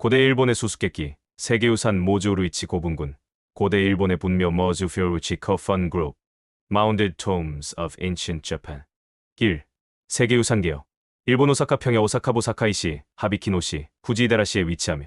고대 일본의 수수께끼, 세계유산 모즈우루이치 고분군, 고대 일본의 분묘 머즈퓨루치 커펀 그룹, Mounded Tombs of Ancient Japan. 1. 세계유산 개요. 일본 오사카 평야 오사카부 사카이시, 하비키노시, 후지이다라시에 위치하며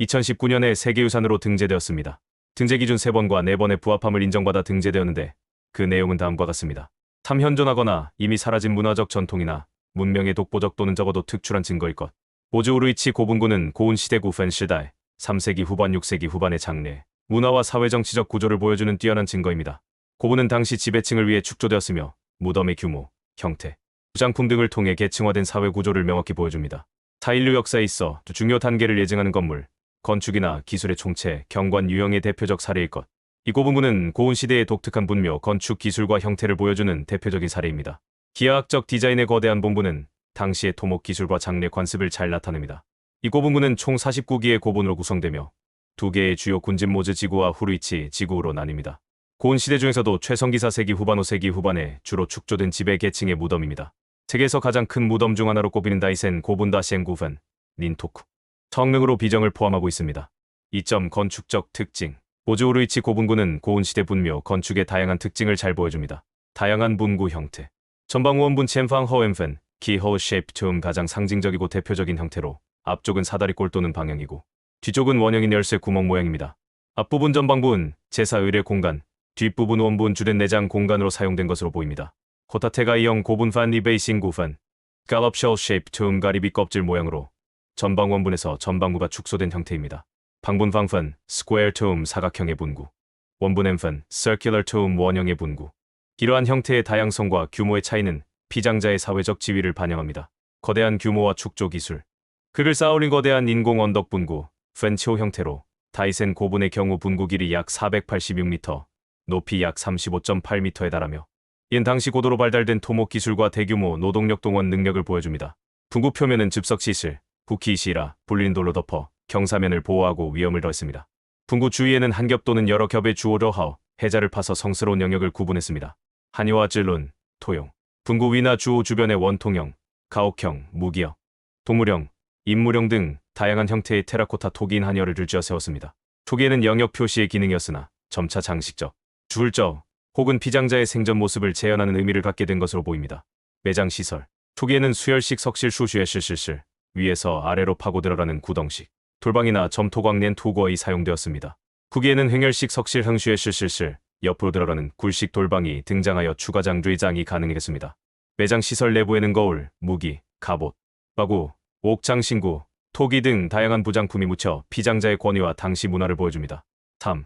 2019년에 세계유산으로 등재되었습니다. 등재 기준 3번과 4번의 부합함을 인정받아 등재되었는데 그 내용은 다음과 같습니다. 3. 현존하거나 이미 사라진 문화적 전통이나 문명의 독보적 또는 적어도 특출한 증거일 것. 모즈우루이치 고분군은 고운시대 구fen 시대 3세기 후반 6세기 후반의 장래, 문화와 사회정치적 구조를 보여주는 뛰어난 증거입니다. 고분은 당시 지배층을 위해 축조되었으며 무덤의 규모, 형태, 부장품 등을 통해 계층화된 사회 구조를 명확히 보여줍니다. 인류 역사에 있어 중요 단계를 예증하는 건물, 건축이나 기술의 총체, 경관 유형의 대표적 사례일 것. 이 고분군은 고운시대의 독특한 분묘, 건축 기술과 형태를 보여주는 대표적인 사례입니다. 기하학적 디자인의 거대한 본부는 당시의 토목 기술과 장래 관습을 잘 나타냅니다. 이 고분군은 총 49기의 고분으로 구성되며 2개의 주요 군집 모즈 지구와 후루이치 지구로 나뉩니다. 고운시대 중에서도 최성기 4세기 후반 5세기 후반에 주로 축조된 지배 계층의 무덤입니다. 세계에서 가장 큰 무덤 중 하나로 꼽히는 다이센 고분다시엔 구fen, 닌토쿠. 성능으로 비정을 포함하고 있습니다. 2점 건축적 특징. 모즈우루이치 고분군은 고운시대 분묘, 건축의 다양한 특징을 잘 보여줍니다. 다양한 분구 형태. 전방 원분 첸팡 허엠펜, 키허 쉐이프 툼 가장 상징적이고 대표적인 형태로 앞쪽은 사다리꼴 또는 방향이고 뒤쪽은 원형인 열쇠 구멍 모양입니다. 앞부분 전방부는 제사 의례 공간, 뒷부분 원부는 주된 내장 공간으로 사용된 것으로 보입니다. 호타테가이형 고분 판리 베이싱 구fen, 스칼롭 셜 쉐이프 툼 가리비 껍질 모양으로 전방 원분에서 전방부가 축소된 형태입니다. 방분 방fen, 스퀘어 툼 사각형의 분구, 원분 엠fen, 서큘러 툼 원형의 분구. 이러한 형태의 다양성과 규모의 차이는 피장자의 사회적 지위를 반영합니다. 거대한 규모와 축조 기술. 그를 쌓아올린 거대한 인공 언덕 분구, 펜치오 형태로 다이센 고분의 경우 분구 길이 약 486m, 높이 약 35.8m에 달하며 이는 당시 고도로 발달된 토목 기술과 대규모 노동력 동원 능력을 보여줍니다. 분구 표면은 즙석시실, 부키시라, 불린 돌로 덮어 경사면을 보호하고 위험을 더했습니다. 분구 주위에는 한 겹 또는 여러 겹의 주오러하오, 해자를 파서 성스러운 영역을 구분했습니다. 한이와 찔룬, 토용. 분구 위나 주오 주변의 원통형, 가옥형, 무기형, 동물형, 인물형 등 다양한 형태의 테라코타 토기인 한여를 들쥐어 세웠습니다. 토기에는 영역 표시의 기능이었으나 점차 장식적, 주울적 혹은 피장자의 생전 모습을 재현하는 의미를 갖게 된 것으로 보입니다. 매장 시설. 토기에는 수열식 석실 수슈의 실실실, 위에서 아래로 파고 들어가는 구덩식, 돌방이나 점토광낸 투거이 사용되었습니다. 후기에는 횡열식 석실 흥슈의 실실실, 옆으로 들어가는 굴식 돌방이 등장하여 추가 장주의장이 가능했습니다. 매장 시설 내부에는 거울, 무기, 갑옷, 마구, 옥장신구, 토기 등 다양한 부장품이 묻혀 피장자의 권위와 당시 문화를 보여줍니다. 3.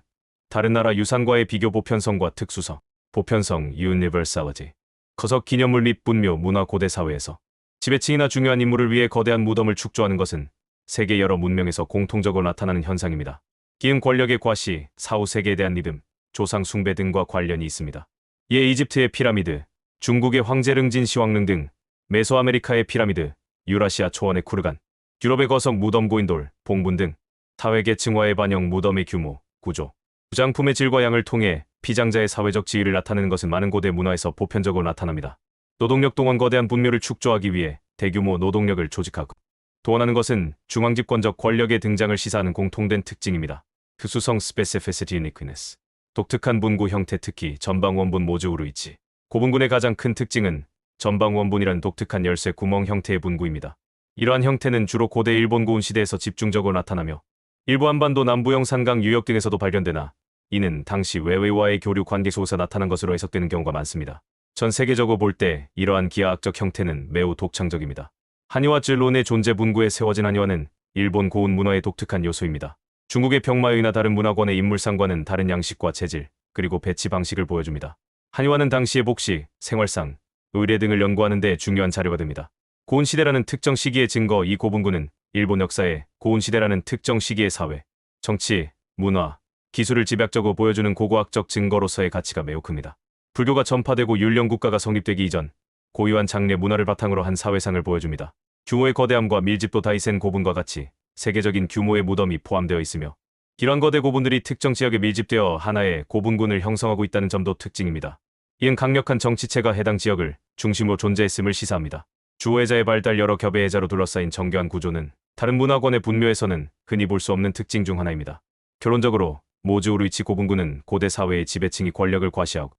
다른 나라 유산과의 비교 보편성과 특수성. 보편성, universality. 거석 기념물 및 분묘 문화 고대 사회에서 지배층이나 중요한 인물을 위해 거대한 무덤을 축조하는 것은 세계 여러 문명에서 공통적으로 나타나는 현상입니다. 기흥 권력의 과시, 사후 세계에 대한 믿음, 조상 숭배 등과 관련이 있습니다. 이에 이집트의 피라미드, 중국의 황제릉진 시황릉 등 메소아메리카의 피라미드, 유라시아 초원의 쿠르간, 유럽의 거석 무덤 고인돌, 봉분 등 사회계층화의 반영 무덤의 규모, 구조, 부장품의 질과 양을 통해 피장자의 사회적 지위를 나타내는 것은 많은 고대 문화에서 보편적으로 나타납니다. 노동력 동원 거대한 분묘를 축조하기 위해 대규모 노동력을 조직하고 동원하는 것은 중앙집권적 권력의 등장을 시사하는 공통된 특징입니다. 특수성 specificity uniqueness. 독특한 분구 형태 특히 전방 원분 모즈우루이치. 고분군의 가장 큰 특징은 전방 원분이란 독특한 열쇠 구멍 형태의 분구입니다. 이러한 형태는 주로 고대 일본 고운 시대에서 집중적으로 나타나며 일부 한반도 남부 영산강 유역 등에서도 발견되나 이는 당시 외외와의 교류 관계 속에서 나타난 것으로 해석되는 경우가 많습니다. 전 세계적으로 볼 때 이러한 기하학적 형태는 매우 독창적입니다. 한이와 쯔론의 존재 분구에 세워진 한이와는 일본 고운 문화의 독특한 요소입니다. 중국의 병마의나 다른 문화권의 인물상과는 다른 양식과 재질, 그리고 배치 방식을 보여줍니다. 한이와는 당시의 복식, 생활상, 의례 등을 연구하는 데 중요한 자료가 됩니다. 고운시대라는 특정 시기의 증거. 이 고분군은 일본 역사에 고운시대라는 특정 시기의 사회, 정치, 문화, 기술을 집약적으로 보여주는 고고학적 증거로서의 가치가 매우 큽니다. 불교가 전파되고 율령국가가 성립되기 이전 고유한 장래 문화를 바탕으로 한 사회상을 보여줍니다. 규모의 거대함과 밀집도 다이센 고분과 같이 세계적인 규모의 무덤이 포함되어 있으며 이러한 거대 고분들이 특정 지역에 밀집되어 하나의 고분군을 형성하고 있다는 점도 특징입니다. 이는 강력한 정치체가 해당 지역을 중심으로 존재했음을 시사합니다. 주호해자의 발달 여러 겹의 해자로 둘러싸인 정교한 구조는 다른 문화권의 분묘에서는 흔히 볼 수 없는 특징 중 하나입니다. 결론적으로 모즈오루이치 고분군은 고대 사회의 지배층이 권력을 과시하고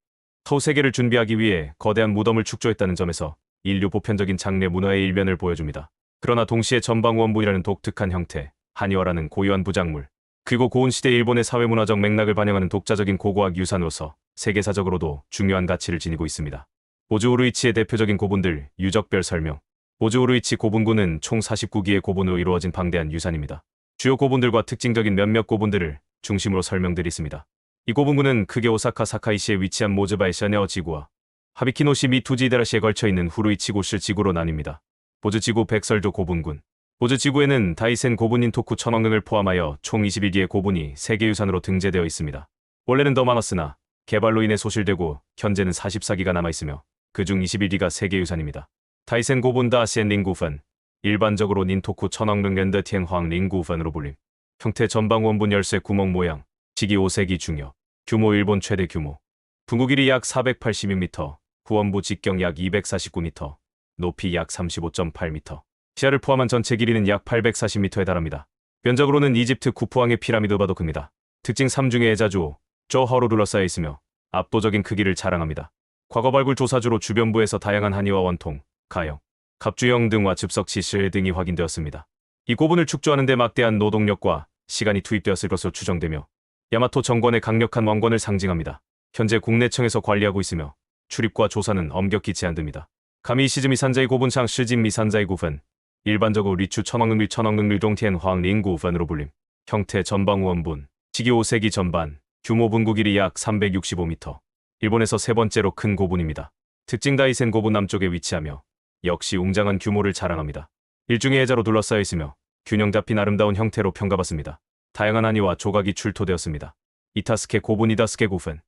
후 세계를 준비하기 위해 거대한 무덤을 축조했다는 점에서 인류 보편적인 장례 문화의 일면을 보여줍니다. 그러나 동시에 전방원분이라는 독특한 형태, 한의화라는 고유한 부작물, 그리고 고은 시대 일본의 사회문화적 맥락을 반영하는 독자적인 고고학 유산으로서 세계사적으로도 중요한 가치를 지니고 있습니다. 모즈오루이치의 대표적인 고분들, 유적별 설명. 모즈오루이치 고분군은 총 49기의 고분으로 이루어진 방대한 유산입니다. 주요 고분들과 특징적인 몇몇 고분들을 중심으로 설명드리겠습니다. 이 고분군은 크게 오사카 사카이시에 위치한 모즈바이 샤네어 지구와 하비키노시 미 투지이다라시에 걸쳐있는 후루이치 고시 지구로 나뉩니다. 모즈지구 백설도 고분군. 모즈지구에는 다이센 고분인 토쿠 천왕릉을 포함하여 총 21기의 고분이 세계유산으로 등재되어 있습니다. 원래는 더 많았으나 개발로 인해 소실되고 현재는 44기가 남아있으며 그중 21기가 세계유산입니다. 다이센 고분 다시엔 링구펀, 일반적으로 닌토쿠 천왕릉 렌더티엔황 링구펀으로 불림. 형태 전방원분 열쇠 구멍 모양, 시기 5세기 중요, 규모 일본 최대 규모. 분구 길이 약 486m, 후원부 직경 약 249m, 높이 약 35.8m. 시야를 포함한 전체 길이는 약 840m에 달합니다. 면적으로는 이집트 쿠프왕의 피라미드보다 큽니다. 특징 3중의 애자주, 조허로 둘러싸여 있으며 압도적인 크기를 자랑합니다. 과거 발굴 조사주로 주변부에서 다양한 한의와 원통, 가형, 갑주형 등과 즙석 지실 등이 확인되었습니다. 이 고분을 축조하는 데 막대한 노동력과 시간이 투입되었을 것으로 추정되며 야마토 정권의 강력한 왕권을 상징합니다. 현재 국내청에서 관리하고 있으며 출입과 조사는 엄격히 제한됩니다. 가미 시즈미 산자이 고분상 시진 미산자이 구분, 일반적으로 리추 천왕릉리 천왕릉리 동티엔 황링 구분으로 불림. 형태 전방원분, 시기 5세기 전반, 규모 분구 길이 약 365m. 일본에서 세 번째로 큰 고분입니다. 특징 다이센 고분 남쪽에 위치하며 역시 웅장한 규모를 자랑합니다. 일중의 해자로 둘러싸여 있으며 균형 잡힌 아름다운 형태로 평가받습니다. 다양한 한의와 조각이 출토되었습니다. 이타스케 고분 이다스케 구분,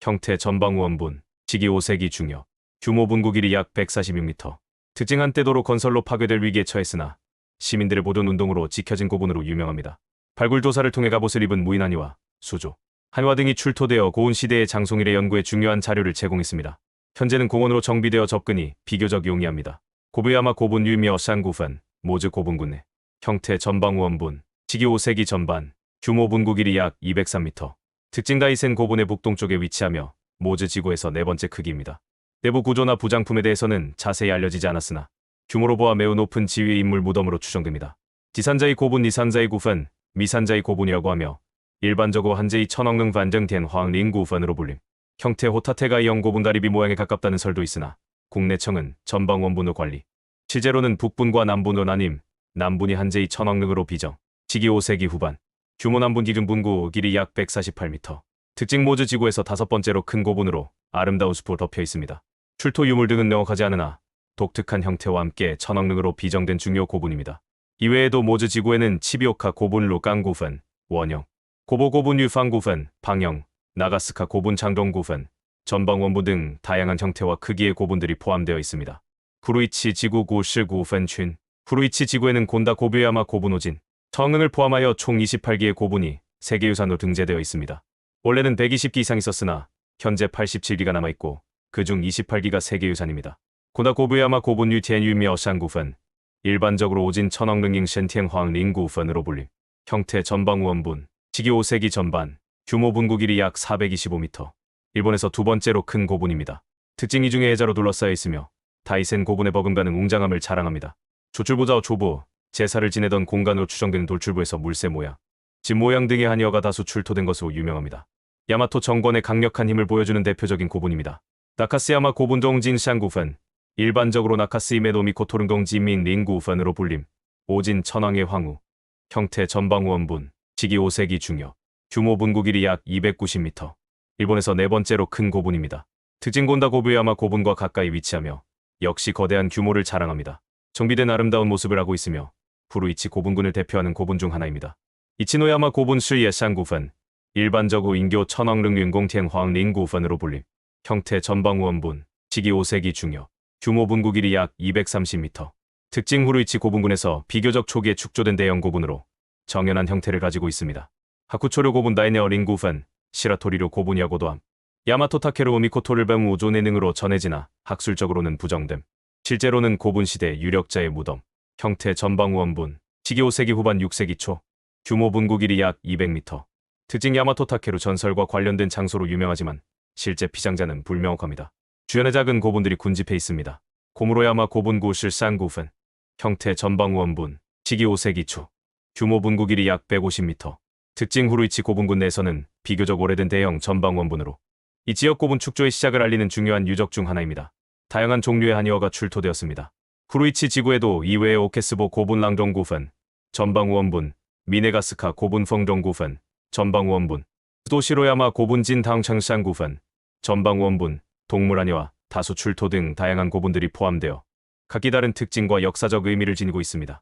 형태 전방원분, 시기 5세기 중요, 규모 분구 길이 약 146m. 특징 한때 도로 건설로 파괴될 위기에 처했으나 시민들의 보존 운동으로 지켜진 고분으로 유명합니다. 발굴 조사를 통해 갑옷을 입은 무인 한의와 수조, 한의화 등이 출토되어 고은 시대의 장송일의 연구에 중요한 자료를 제공했습니다. 현재는 공원으로 정비되어 접근이 비교적 용이합니다. 고부야마 고분 유미어 샹구펀, 모즈 고분군 내. 형태 전방원분, 시기 5세기 전반, 규모 분구 길이 약 203m. 특징 다이센 고분의 북동쪽에 위치하며 모즈 지구에서 네 번째 크기입니다. 내부 구조나 부장품에 대해서는 자세히 알려지지 않았으나 규모로 보아 매우 높은 지위의 인물 무덤으로 추정됩니다. 지산자이 고분 니산자이 구펀, 미산자이 고분이라고 하며 일반적으로 한제이 천왕릉 반정된 황링 구펀으로 불림. 형태 호타테가 영 고분 다리비 모양에 가깝다는 설도 있으나 국내청은 전방원분으로 관리. 실제로는 북분과 남분으로 나뉨, 남분이 한제이 천왕릉으로 비정. 시기 5세기 후반, 규모 남분 기준 분구 길이 약 148m. 특징 모즈 지구에서 다섯 번째로 큰 고분으로 아름다운 숲으로 덮여 있습니다. 출토 유물 등은 명확하지 않으나 독특한 형태와 함께 천왕릉으로 비정된 중요 고분입니다. 이외에도 모즈 지구에는 치비오카 고분 루깡구펀, 원형, 고보 고분 유팡구펀, 방형, 나가스카 고분 장동구펀, 전방원부 등 다양한 형태와 크기의 고분들이 포함되어 있습니다. 후루이치 지구 구실구펀 춘, 후루이치 지구에는 곤다 고부야마 고분오진, 천왕릉을 포함하여 총 28기의 고분이 세계유산으로 등재되어 있습니다. 원래는 120기 이상 있었으나 현재 87기가 남아있고 그중 28기가 세계유산입니다. 곤다 고부야마 고분 유티엔 유미어 샹구펀, 일반적으로 오진 천왕릉잉 셴티엔 황링구펀으로 불림. 형태 전방원분, 시기 5세기 전반, 규모 분구 길이 약 425m. 일본에서 두 번째로 큰 고분입니다. 특징 이 중에 해자로 둘러싸여 있으며 다이센 고분의 버금가는 웅장함을 자랑합니다. 조출부자와 조부, 제사를 지내던 공간으로 추정되는 돌출부에서 물새 모양, 집 모양 등의 한의화가 다수 출토된 것으로 유명합니다. 야마토 정권의 강력한 힘을 보여주는 대표적인 고분입니다. 나카스야마 고분동 진샹구펀, 일반적으로 나카스이메 노미코토릉동 진민 링구펀으로 불림. 오진 천왕의 황후, 형태 전방원분, 시기 5세기 중요, 규모 분구 길이 약 290m. 일본에서 네 번째로 큰 고분입니다. 특징 곤다 고부야마 고분과 가까이 위치하며 역시 거대한 규모를 자랑합니다. 정비된 아름다운 모습을 하고 있으며 후루이치 고분군을 대표하는 고분 중 하나입니다. 이치노야마 고분 슈이에 샹구펀, 일반적으로 인교 천왕릉 윤공티엔 황링구펀으로 불림. 형태 전방원분, 시기 5세기 중요, 규모 분구 길이 약 230m. 특징 후루이치 고분군에서 비교적 초기에 축조된 대형 고분으로 정연한 형태를 가지고 있습니다. 하쿠초료 고분 다이네어 링구펀, 시라토리료 고분이라고도 함. 야마토 타케루 우미코토를 뱀 우조네 등으로 전해지나 학술적으로는 부정됨. 실제로는 고분 시대 유력자의 무덤. 형태 전방원분, 시기 5세기 후반 6세기 초, 규모 분구 길이 약 200m. 특징 야마토 타케루 전설과 관련된 장소로 유명하지만 실제 피장자는 불명확합니다. 주변에 작은 고분들이 군집해 있습니다. 고무로야마 고분구 실상구fen. 형태 전방원분. 시기 5세기 초. 규모 분구 길이 약 150m. 특징 후루이치 고분군 내에서는 비교적 오래된 대형 전방원분으로 이 지역 고분 축조의 시작을 알리는 중요한 유적 중 하나입니다. 다양한 종류의 한의어가 출토되었습니다. 후루이치 지구에도 이외의 오케스보 고분 랑종구fen, 전방원분, 미네가스카 고분 펑종구fen, 전방원분, 수도시로야마 고분 진탕창상구fen, 전방원분, 동물한의와 다수 출토 등 다양한 고분들이 포함되어 각기 다른 특징과 역사적 의미를 지니고 있습니다.